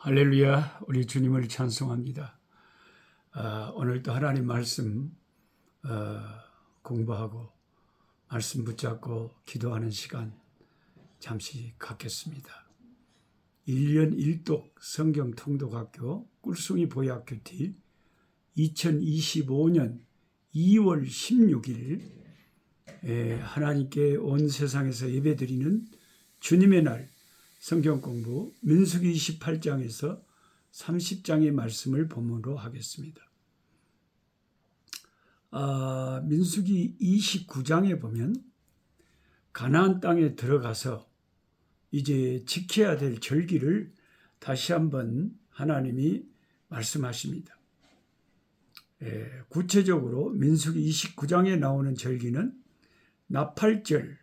할렐루야, 우리 주님을 찬송합니다. 오늘도 하나님 말씀 공부하고 말씀 붙잡고 기도하는 시간 잠시 갖겠습니다. 1년 1독 성경 통독학교 꿀송이 보약교 티 2025년 2월 16일 하나님께 온 세상에서 예배드리는 주님의 날 성경 공부 민수기 28장에서 30장의 말씀을 본문으로 하겠습니다. 민수기 29장에 보면 가나안 땅에 들어가서 이제 지켜야 될 절기를 다시 한번 하나님이 말씀하십니다. 구체적으로 민수기 29장에 나오는 절기는 나팔절,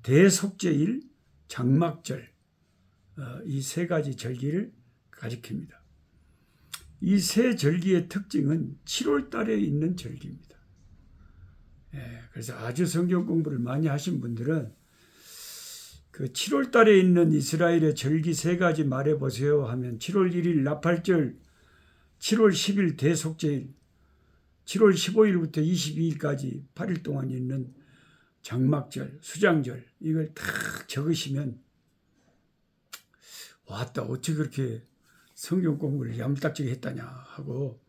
대속죄일, 장막절, 이 세 가지 절기를 가리킵니다. 이 세 절기의 특징은 7월 달에 있는 절기입니다. 그래서 아주 성경 공부를 많이 하신 분들은 그 7월 달에 있는 이스라엘의 절기 세 가지 말해보세요 하면 7월 1일 나팔절, 7월 10일 대속죄일, 7월 15일부터 22일까지 8일 동안 있는 장막절, 수장절, 이걸 딱 적으시면 왔다 어떻게 그렇게 성경 공부를 야무딱지게 했다냐 하고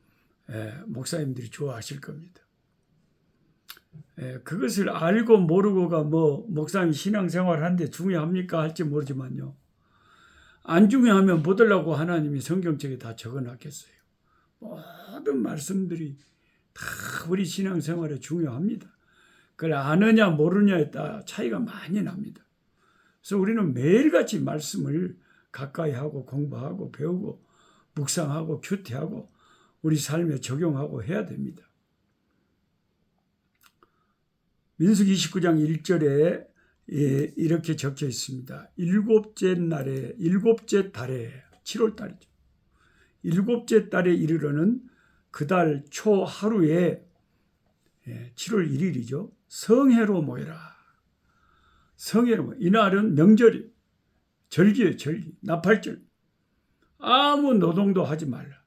목사님들이 좋아하실 겁니다. 그것을 알고 모르고가 목사님 신앙생활 하는데 중요합니까 할지 모르지만요. 안 중요하면 못 하려고 하나님이 성경책에 다 적어놨겠어요. 모든 말씀들이 다 우리 신앙생활에 중요합니다. 그걸 아느냐 모르냐에 따라 차이가 많이 납니다. 그래서 우리는 매일같이 말씀을 가까이 하고 공부하고 배우고 묵상하고 큐티하고 우리 삶에 적용하고 해야 됩니다. 민수기 29장 1절에 이렇게 적혀 있습니다. 일곱째 달에 7월 달이죠. 일곱째 달에 이르러는 그 달 초 하루에 7월 1일이죠. 성회로 모여라. 성회로 모여. 이날은 명절이에요. 절기예요, 절기. 나팔절. 아무 노동도 하지 말라.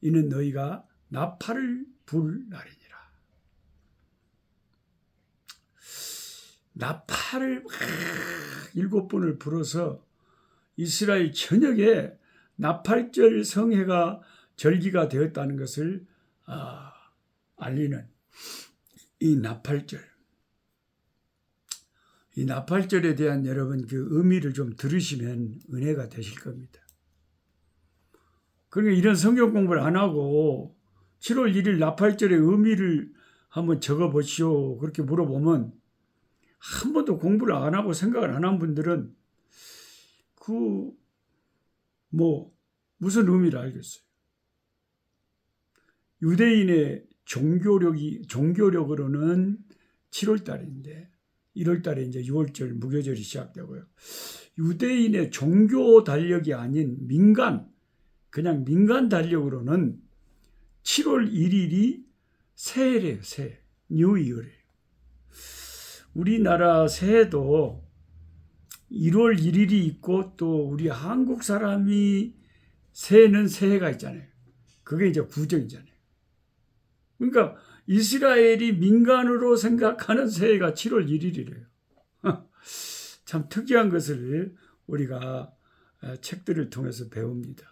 이는 너희가 나팔을 불 날이니라. 나팔을 7번을 불어서 이스라엘 전역에 나팔절 성회가 절기가 되었다는 것을 알리는 이 나팔절. 이 나팔절에 대한 여러분 그 의미를 좀 들으시면 은혜가 되실 겁니다. 그러니까 이런 성경 공부를 안 하고 7월 1일 나팔절의 의미를 한번 적어보시오. 그렇게 물어보면 한 번도 공부를 안 하고 생각을 안 한 분들은 무슨 의미를 알겠어요. 유대인의 종교력으로는 7월 달인데 1월 달에 이제 6월절 무교절이 시작되고요. 유대인의 종교 달력이 아닌 그냥 민간 달력으로는 7월 1일이 새해래요, 새해. 뉴이어래요. 우리나라 새해도 1월 1일이 있고 또 우리 한국 사람이 새해는 새해가 있잖아요. 그게 이제 구정이잖아요. 그러니까 이스라엘이 민간으로 생각하는 새해가 7월 1일이래요. 참 특이한 것을 우리가 책들을 통해서 배웁니다.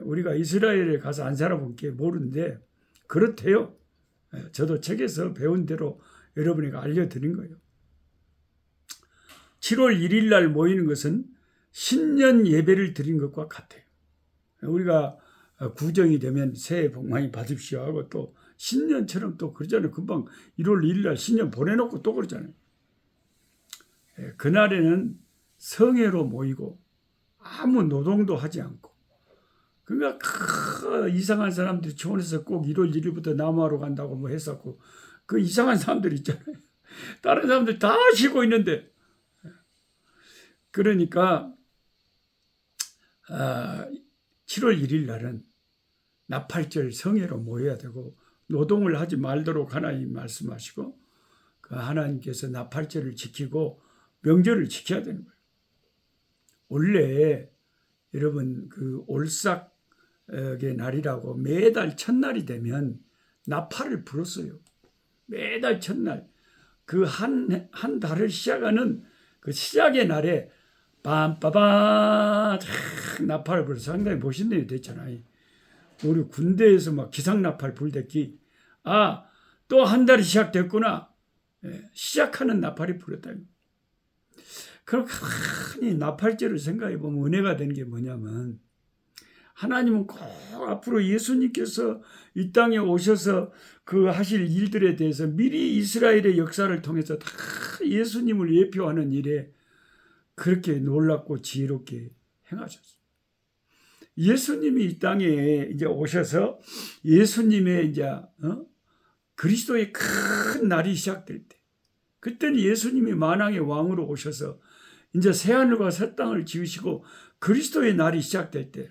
우리가 이스라엘에 가서 안 살아본 게 모르는데 그렇대요. 저도 책에서 배운 대로 여러분에게 알려드린 거예요. 7월 1일 날 모이는 것은 신년 예배를 드린 것과 같아요. 우리가 구정이 되면 새해 복 많이 받으십시오 하고 또 신년처럼 또 그러잖아요. 금방 1월 1일 날 신년 보내놓고 또 그러잖아요. 그날에는 성회로 모이고 아무 노동도 하지 않고 그러니까 이상한 사람들이 초원에서 꼭 1월 1일부터 나무하러 간다고 했었고 그 이상한 사람들 있잖아요. 다른 사람들 다 쉬고 있는데 그러니까 7월 1일 날은 나팔절 성회로 모여야 되고 노동을 하지 말도록 하나님 말씀하시고 그 하나님께서 나팔절을 지키고 명절을 지켜야 되는 거예요. 원래 여러분 그 올삭의 날이라고 매달 첫날이 되면 나팔을 불었어요. 매달 첫날 그 한 달을 시작하는 그 시작의 날에 빰빠밤 나팔을 불어서 상당히 멋있는 일이 됐잖아요. 우리 군대에서 막 기상나팔 불댔기 또 한 달이 시작됐구나. 시작하는 나팔이 불었다. 그렇게 나팔절을 생각해 보면 은혜가 되는 게 뭐냐면 하나님은 꼭 앞으로 예수님께서 이 땅에 오셔서 그 하실 일들에 대해서 미리 이스라엘의 역사를 통해서 다 예수님을 예표하는 일에 그렇게 놀랍고 지혜롭게 행하셨어요. 예수님이 이 땅에 이제 오셔서 예수님의 이제 그리스도의 큰 날이 시작될 때, 그때는 예수님이 만왕의 왕으로 오셔서 이제 새하늘과 새 땅을 지으시고 그리스도의 날이 시작될 때,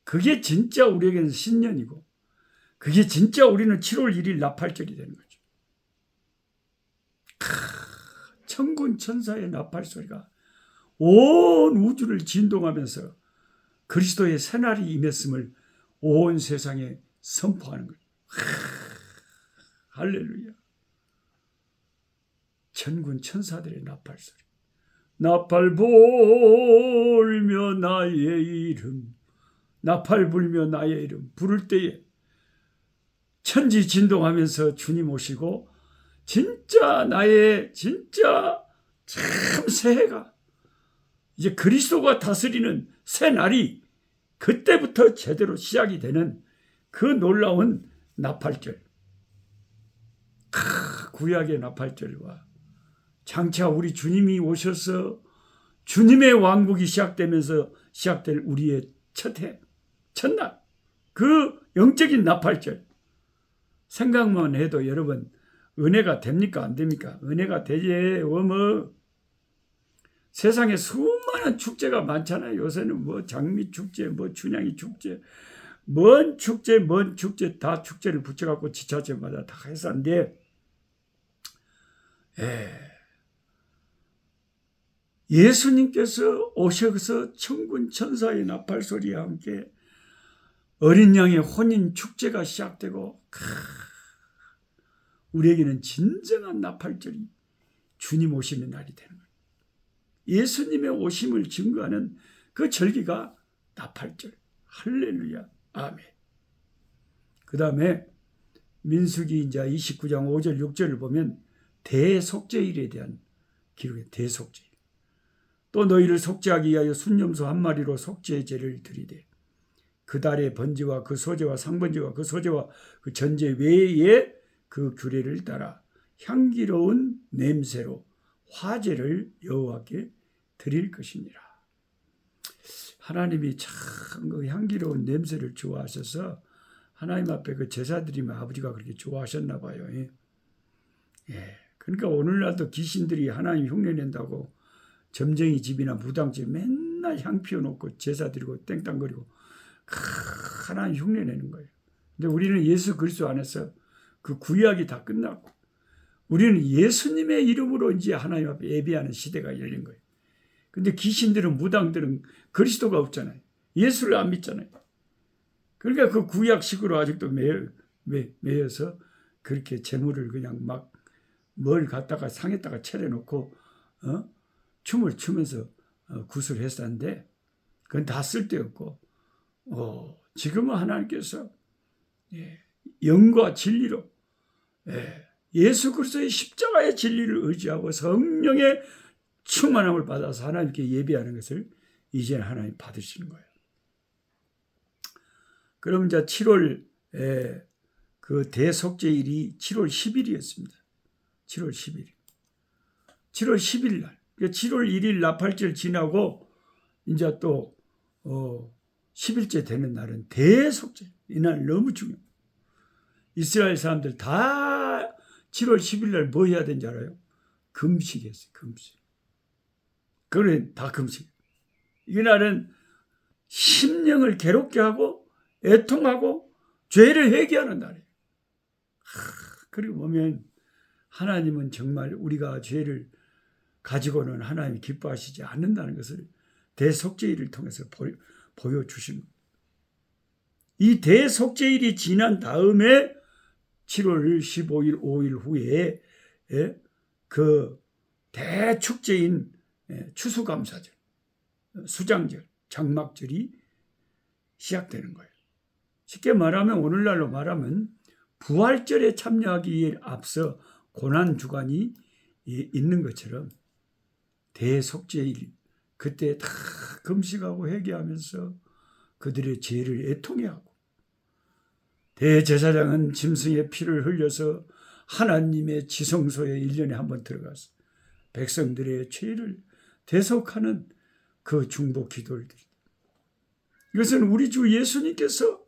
그게 진짜 우리에게는 신년이고, 그게 진짜 우리는 7월 1일 나팔절이 되는 거죠. 천군 천사의 나팔 소리가 온 우주를 진동하면서 그리스도의 새날이 임했음을 온 세상에 선포하는 거예요. 할렐루야. 천군 천사들의 나팔 소리. 나팔 불며 나의 이름, 나팔 불며 나의 이름 부를 때에 천지 진동하면서 주님 오시고 진짜 나의 진짜 참 새해가 이제 그리스도가 다스리는 새 날이 그때부터 제대로 시작이 되는 그 놀라운 나팔절. 구약의 나팔절과 장차 우리 주님이 오셔서 주님의 왕국이 시작되면서 시작될 우리의 첫날, 그 영적인 나팔절 생각만 해도 여러분 은혜가 됩니까 안 됩니까? 은혜가 되지. 세상에 수많은 축제가 많잖아요. 요새는 뭐 장미축제, 뭐 춘향이 축제, 뭔 축제 다 축제를 붙여갖고 지자체마다 다 해서인데 예수님께서 오셔서 천군 천사의 나팔 소리와 함께 어린 양의 혼인 축제가 시작되고 우리에게는 진정한 나팔절이 주님 오시는 날이 되는 거예요. 예수님의 오심을 증거하는 그 절기가 나팔절. 할렐루야. 아멘. 그 다음에 민수기 이제 29장 5절 6절을 보면 대속죄일에 대한 기록이에요. 대속죄일. 또 너희를 속죄하기 위하여 순염소 한 마리로 속죄제를 드리되 그 달의 번제와 그 소제와 상번제와 그 소제와 그 전제 외에 그 규례를 따라 향기로운 냄새로 화제를 여호와께 드릴 것이니라. 하나님이 참 그 향기로운 냄새를 좋아하셔서 하나님 앞에 그 제사 드리면 아버지가 그렇게 좋아하셨나 봐요. 그러니까 오늘날도 귀신들이 하나님 흉내낸다고 점쟁이 집이나 무당집 맨날 향 피워놓고 제사 드리고 땡땅거리고 하나님 흉내내는 거예요. 근데 우리는 예수 그리스도 안에서 그 구약이 다 끝났고 우리는 예수님의 이름으로 이제 하나님 앞에 예배하는 시대가 열린 거예요. 근데 귀신들은 무당들은 그리스도가 없잖아요. 예수를 안 믿잖아요. 그러니까 그 구약식으로 아직도 매여서 그렇게 재물을 그냥 막 뭘 갖다가 상에다가 차려놓고 춤을 추면서 구슬했었는데 그건 다 쓸데없고 지금은 하나님께서 영과 진리로 예수 그리스도의 십자가의 진리를 의지하고 성령의 충만함을 받아서 하나님께 예배하는 것을 이제 하나님 받으시는 거예요. 그럼 이제 7월 그 대속죄일이 7월 10일이었습니다. 7월 10일. 7월 10일 날. 7월 1일 나팔절 지나고 이제 또 10일째 되는 날은 대속죄. 이날 너무 중요해요. 이스라엘 사람들 다 7월 10일 날 뭐 해야 되는지 알아요? 금식했어요. 금식. 그래 다 금식. 이날은 심령을 괴롭게 하고 애통하고 죄를 회개하는 날이에요. 그리고 보면 하나님은 정말 우리가 죄를 가지고는 하나님이 기뻐하시지 않는다는 것을 대속죄일을 통해서 보여주신 겁니다. 이 대속죄일이 지난 다음에 7월 15일, 5일 후에 그 대축제인 추수감사절, 수장절, 장막절이 시작되는 거예요. 쉽게 말하면 오늘날로 말하면 부활절에 참여하기에 앞서 고난주간이 있는 것처럼 대속죄일 그때 다 금식하고 회개하면서 그들의 죄를 애통해하고 대제사장은 짐승의 피를 흘려서 하나님의 지성소에 1년에 한 번 들어가서 백성들의 죄를 대속하는 그 중보 기도를 드립니다. 이것은 우리 주 예수님께서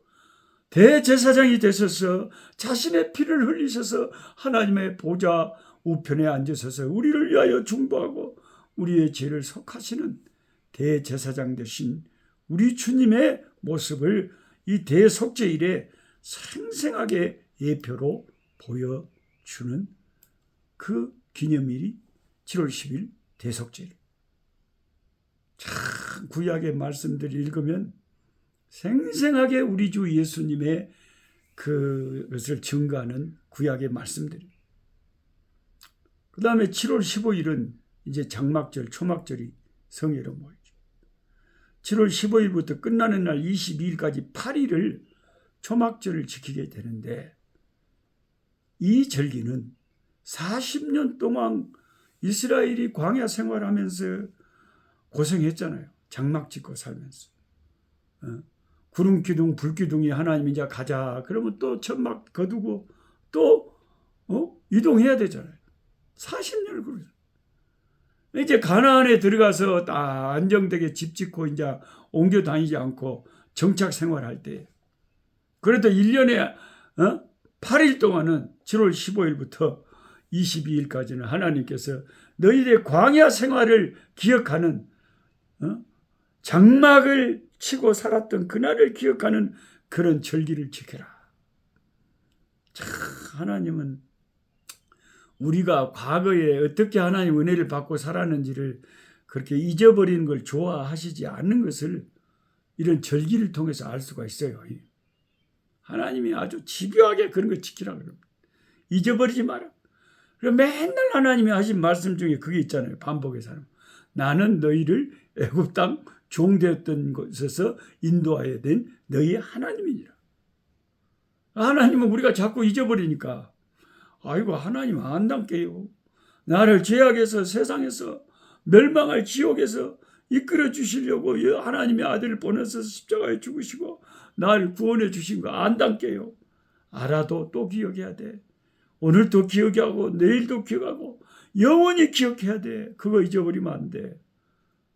대제사장이 되셔서 자신의 피를 흘리셔서 하나님의 보좌 우편에 앉으셔서 우리를 위하여 중보하고 우리의 죄를 속하시는 대제사장 되신 우리 주님의 모습을 이 대속죄일에 생생하게 예표로 보여주는 그 기념일이 7월 10일 대속죄일. 참 구약의 말씀들을 읽으면 생생하게 우리 주 예수님의 그것을 증거하는 구약의 말씀들이. 그 다음에 7월 15일은 이제 장막절, 초막절이 성회로 모이죠. 7월 15일부터 끝나는 날 22일까지 8일을 초막절을 지키게 되는데 이 절기는 40년 동안 이스라엘이 광야 생활하면서 고생했잖아요. 장막 짓고 살면서. 구름 기둥, 불 기둥이 하나님 이제 가자. 그러면 또 천막 거두고 또 이동해야 되잖아요. 40년을 그러죠. 이제 가나안에 들어가서 딱 안정되게 집 짓고 이제 옮겨 다니지 않고 정착 생활할 때 그래도 1년에 8일 동안은 7월 15일부터 22일까지는 하나님께서 너희들의 광야 생활을 기억하는 장막을 치고 살았던 그날을 기억하는 그런 절기를 지켜라. 참 하나님은 우리가 과거에 어떻게 하나님 은혜를 받고 살았는지를 그렇게 잊어버리는 걸 좋아하시지 않는 것을 이런 절기를 통해서 알 수가 있어요. 하나님이 아주 집요하게 그런 걸 지키라 그럽니다. 잊어버리지 마라. 그리고 맨날 하나님이 하신 말씀 중에 그게 있잖아요. 반복해서. 나는 너희를 애굽 땅 종되었던 곳에서 인도하여 된 너희의 하나님이니라. 하나님은 우리가 자꾸 잊어버리니까 아이고 하나님 안 닮게요. 나를 죄악에서 세상에서 멸망할 지옥에서 이끌어 주시려고 하나님의 아들을 보내서 십자가에 죽으시고 나를 구원해 주신 거 안 닮게요. 알아도 또 기억해야 돼. 오늘도 기억하고 내일도 기억하고 영원히 기억해야 돼. 그거 잊어버리면 안 돼.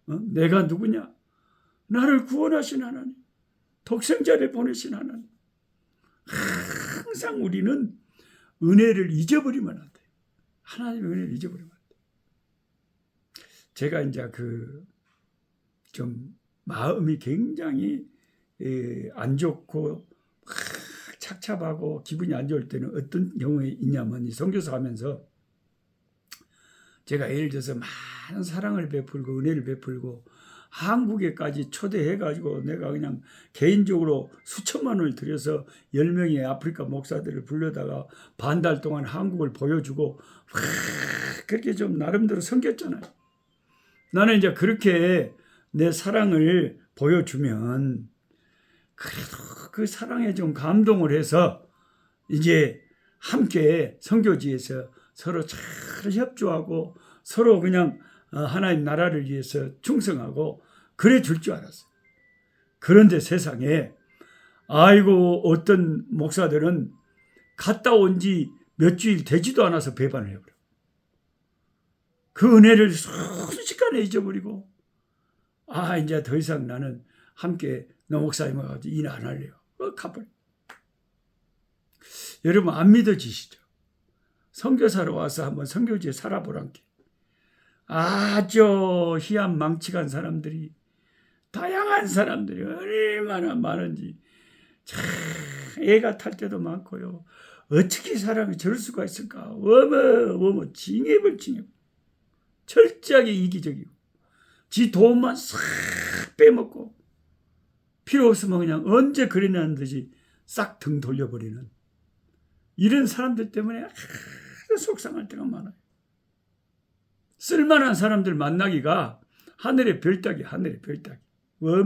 내가 누구냐? 나를 구원하신 하나님. 독생자를 보내신 하나님. 항상 우리는 은혜를 잊어버리면 안 돼. 하나님의 은혜를 잊어버리면 안 돼. 제가 이제 좀 마음이 굉장히 안 좋고 착잡하고 기분이 안 좋을 때는 어떤 경우에 있냐면 이 선교사 하면서 제가 예를 들어서 많은 사랑을 베풀고 은혜를 베풀고 한국에까지 초대해가지고 내가 그냥 개인적으로 수천만 원을 들여서 10명의 아프리카 목사들을 불러다가 반달 동안 한국을 보여주고 그렇게 좀 나름대로 섬겼잖아요. 나는 이제 그렇게 내 사랑을 보여주면 그래도 그 사랑에 좀 감동을 해서 이제 함께 선교지에서 서로 잘 협조하고 서로 그냥 하나님 나라를 위해서 충성하고 그래 줄 줄 알았어요. 그런데 세상에 아이고 어떤 목사들은 갔다 온 지 몇 주일 되지도 않아서 배반을 해버려. 그 은혜를 순식간에 잊어버리고 이제 더 이상 나는 함께 너 목사님과 같이 일 안 할래요. 가버려. 여러분 안 믿어지시죠? 선교사로 와서 한번 선교지에 살아보란게. 아주 희한망측한 사람들이 다양한 사람들이 얼마나 많은지 참 애가 탈 때도 많고요. 어떻게 사람이 저럴 수가 있을까? 어머 징해볼 철저하게 이기적이고 지 돈만 싹 빼먹고 필요 없으면 그냥 언제 그랬냐는 듯이 싹 등 돌려버리는 이런 사람들 때문에 아주 속상할 때가 많아요. 쓸만한 사람들 만나기가 하늘의 별따기, 하늘의 별따기. 뭐.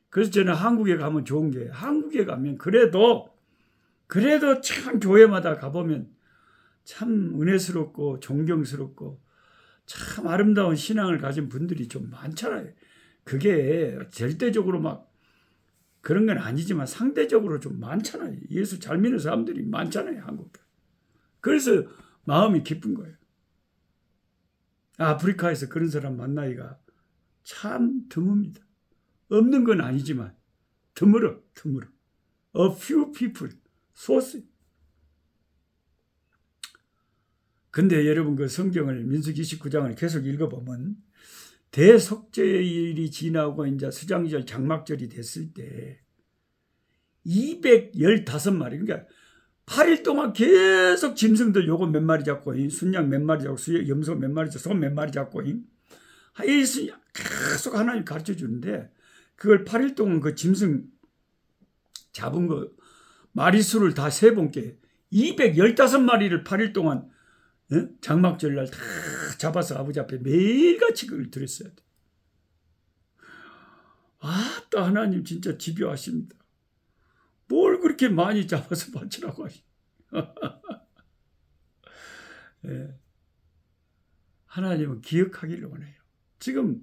그래서 저는 한국에 가면 좋은 게, 한국에 가면 그래도 참 교회마다 가보면 참 은혜스럽고 존경스럽고 참 아름다운 신앙을 가진 분들이 좀 많잖아요. 그게 절대적으로 막 그런 건 아니지만 상대적으로 좀 많잖아요. 예수 잘 믿는 사람들이 많잖아요, 한국에. 그래서 마음이 기쁜 거예요. 아프리카에서 그런 사람 만나기가 참 드뭅니다. 없는 건 아니지만 드물어. A few people, 소수. 근데 여러분 그 성경을 민수기 29장을 계속 읽어보면 대속죄일이 지나고 이제 수장절 장막절이 됐을 때 215마리, 그러니까 8일 동안 계속 짐승들 요거 몇 마리 잡고 순양 몇 마리 잡고 염소 몇 마리 잡고 소 몇 마리 잡고 계속 하나님 가르쳐 주는데 그걸 8일 동안 그 짐승 잡은 거 마리수를 다 세본게 215마리를 8일 동안 장막절날 다 잡아서 아버지 앞에 매일같이 그걸 드렸어야 돼. 또 하나님 진짜 집요하십니다. 뭘 그렇게 많이 잡아서 바치라고 하시. 네. 하나님은 기억하기를 원해요. 지금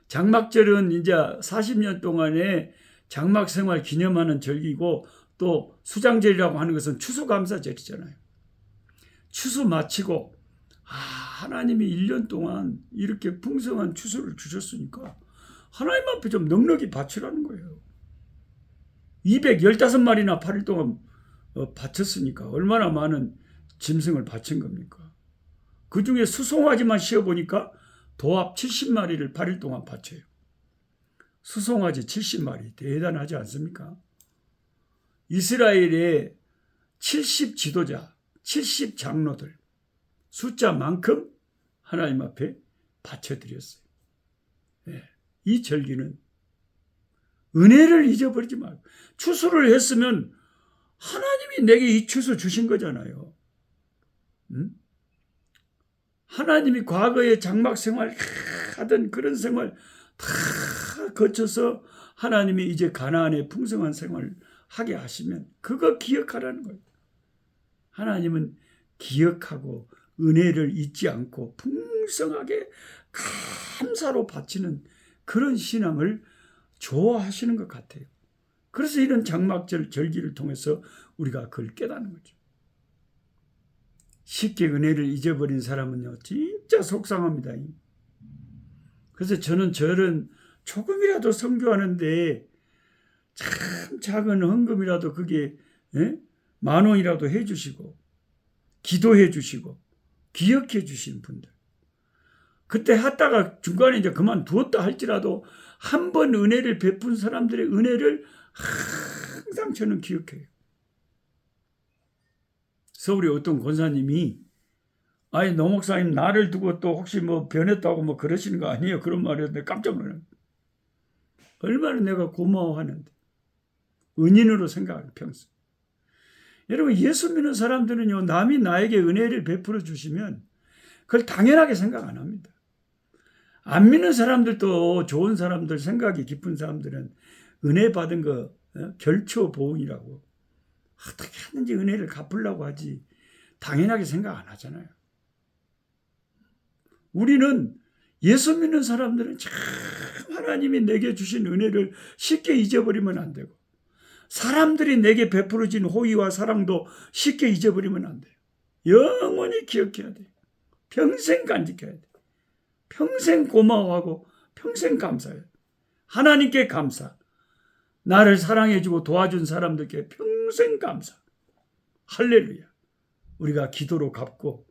장막절은 이제 40년 동안의 장막 생활 기념하는 절기고 또 수장절이라고 하는 것은 추수감사절이잖아요. 추수 마치고 하나님이 1년 동안 이렇게 풍성한 추수를 주셨으니까 하나님 앞에 좀 넉넉히 바치라는 거예요. 215마리나 8일 동안 바쳤으니까 얼마나 많은 짐승을 바친 겁니까? 그 중에 수송아지만 씌워보니까 도합 70마리를 8일 동안 바쳐요. 수송아지 70마리 대단하지 않습니까? 이스라엘의 70 지도자, 70 장로들 숫자만큼 하나님 앞에 바쳐드렸어요. 네. 이 절기는 은혜를 잊어버리지 말고 추수를 했으면 하나님이 내게 이 추수 주신 거잖아요. 하나님이 과거에 장막 생활 하던 그런 생활 다 거쳐서 하나님이 이제 가나안의 풍성한 생활을 하게 하시면 그거 기억하라는 거예요. 하나님은 기억하고 은혜를 잊지 않고 풍성하게 감사로 바치는 그런 신앙을 좋아하시는 것 같아요. 그래서 이런 장막절 절기를 통해서 우리가 그걸 깨닫는 거죠. 쉽게 은혜를 잊어버린 사람은요 진짜 속상합니다. 그래서 저는 조금이라도 선교하는데 참 작은 헌금이라도 그게 10,000원이라도 해주시고 기도해 주시고 기억해 주신 분들, 그때 하다가 중간에 이제 그만두었다 할지라도 한 번 은혜를 베푼 사람들의 은혜를 항상 저는 기억해요. 서울에 어떤 권사님이 노 목사님 나를 두고 또 혹시 뭐 변했다고 뭐 그러시는 거 아니에요? 그런 말을 했는데 깜짝 놀랐어요. 얼마나 내가 고마워하는데 은인으로 생각하는 평소. 여러분 예수 믿는 사람들은요 남이 나에게 은혜를 베풀어 주시면 그걸 당연하게 생각 안 합니다. 안 믿는 사람들도 좋은 사람들 생각이 깊은 사람들은 은혜 받은 거 결초 보응이라고 어떻게 하는지 은혜를 갚으려고 하지 당연하게 생각 안 하잖아요. 우리는 예수 믿는 사람들은 참 하나님이 내게 주신 은혜를 쉽게 잊어버리면 안 되고 사람들이 내게 베풀어진 호의와 사랑도 쉽게 잊어버리면 안 돼요. 영원히 기억해야 돼요. 평생 간직해야 돼요. 평생 고마워하고 평생 감사해요. 하나님께 감사. 나를 사랑해주고 도와준 사람들께 평생 감사. 할렐루야. 우리가 기도로 갚고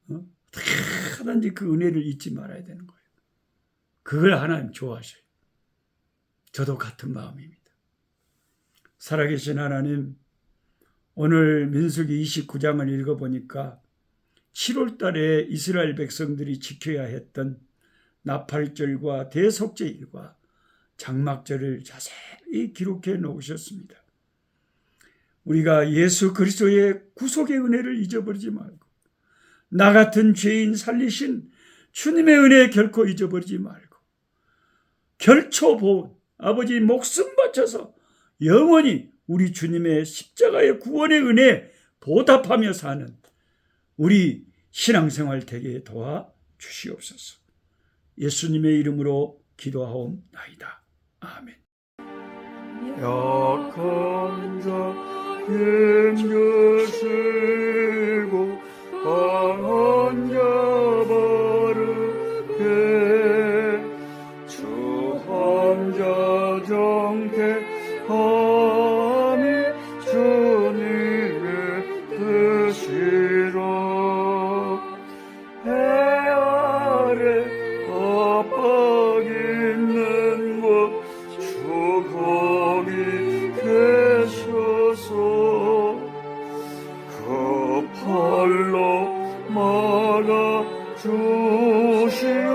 어떻게 하든지 그 은혜를 잊지 말아야 되는 거예요. 그걸 하나님 좋아하셔요. 저도 같은 마음입니다. 살아계신 하나님, 오늘 민수기 29장을 읽어보니까 7월 달에 이스라엘 백성들이 지켜야 했던 나팔절과 대속죄일과 장막절을 자세히 기록해 놓으셨습니다. 우리가 예수 그리스도의 구속의 은혜를 잊어버리지 말고 나 같은 죄인 살리신 주님의 은혜 결코 잊어버리지 말고 결초 본 아버지 목숨 바쳐서 영원히 우리 주님의 십자가의 구원의 은혜 보답하며 사는 우리 신앙생활 되게 도와 주시옵소서. 예수님의 이름으로 기도하옵나이다. 아멘. 약한 자 힘주시고 강한 자 바르게 주 환자 정택함이 주님의 뜻이라. 해 아래 압박 있는 곳 주 거기 계셔서 그 팔로 막아 주시어